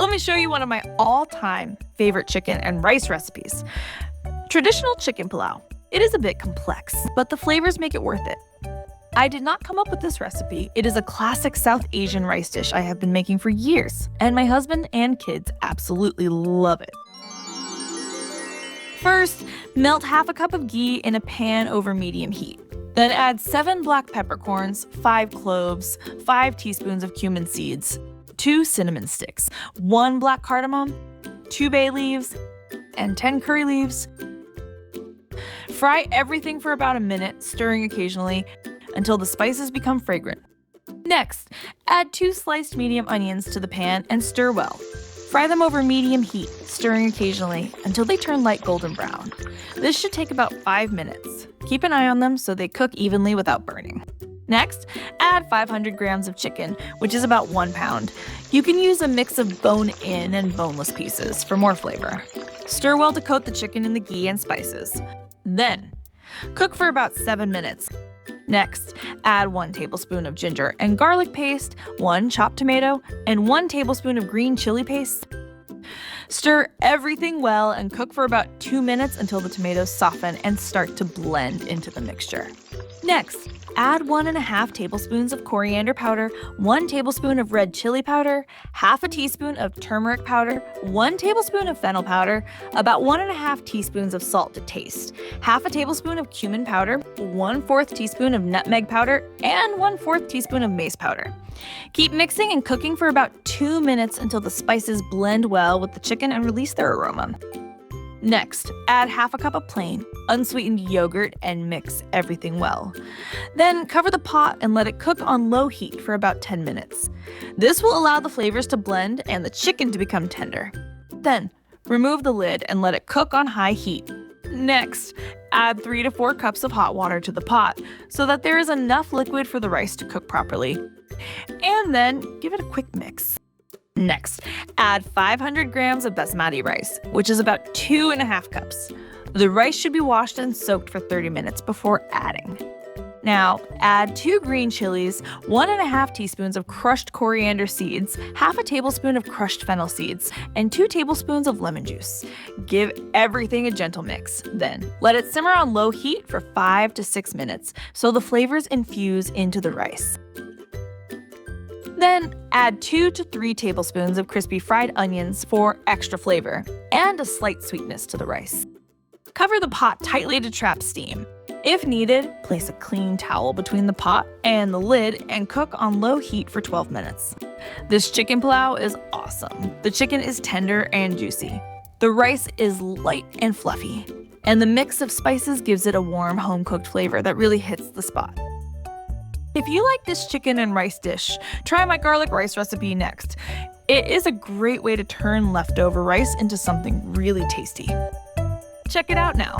Let me show you one of my all-time favorite chicken and rice recipes. Traditional chicken pulao. It is a bit complex, but the flavors make it worth it. I did not come up with this recipe. It is a classic South Asian rice dish I have been making for years, and my husband and kids absolutely love it. First, melt half a cup of ghee in a pan over medium heat. Then add 7 black peppercorns, 5 cloves, 5 teaspoons of cumin seeds, 2 cinnamon sticks, 1 black cardamom, 2 bay leaves, and 10 curry leaves. Fry everything for about a minute, stirring occasionally until the spices become fragrant. Next, add 2 sliced medium onions to the pan and stir well. Fry them over medium heat, stirring occasionally until they turn light golden brown. This should take about 5 minutes. Keep an eye on them so they cook evenly without burning. Next, add 500 grams of chicken, which is about 1 pound. You can use a mix of bone-in and boneless pieces for more flavor. Stir well to coat the chicken in the ghee and spices. Then, cook for about 7 minutes. Next, add 1 tablespoon of ginger and garlic paste, 1 chopped tomato, and 1 tablespoon of green chili paste. Stir everything well and cook for about 2 minutes until the tomatoes soften and start to blend into the mixture. Next, add 1½ tablespoons of coriander powder, 1 tablespoon of red chili powder, half a teaspoon of turmeric powder, 1 tablespoon of fennel powder, about 1½ teaspoons of salt to taste, half a tablespoon of cumin powder, 1/4 teaspoon of nutmeg powder, and 1/4 teaspoon of mace powder. Keep mixing and cooking for about 2 minutes until the spices blend well with the chicken and release their aroma. Next, add half a cup of plain, unsweetened yogurt and mix everything well. Then cover the pot and let it cook on low heat for about 10 minutes. This will allow the flavors to blend and the chicken to become tender. Then, remove the lid and let it cook on high heat. Next, add 3 to 4 cups of hot water to the pot so that there is enough liquid for the rice to cook properly. And then, give it a quick mix. Next, add 500 grams of basmati rice, which is about 2½ cups. The rice should be washed and soaked for 30 minutes before adding. Now, add 2 green chilies, 1½ teaspoons of crushed coriander seeds, half a tablespoon of crushed fennel seeds, and 2 tablespoons of lemon juice. Give everything a gentle mix. Then, let it simmer on low heat for 5 to 6 minutes so the flavors infuse into the rice. Then, add 2 to 3 tablespoons of crispy fried onions for extra flavor and a slight sweetness to the rice. Cover the pot tightly to trap steam. If needed, place a clean towel between the pot and the lid and cook on low heat for 12 minutes. This chicken pulao is awesome. The chicken is tender and juicy. The rice is light and fluffy, and the mix of spices gives it a warm, home-cooked flavor that really hits the spot. If you like this chicken and rice dish, try my garlic rice recipe next. It is a great way to turn leftover rice into something really tasty. Check it out now.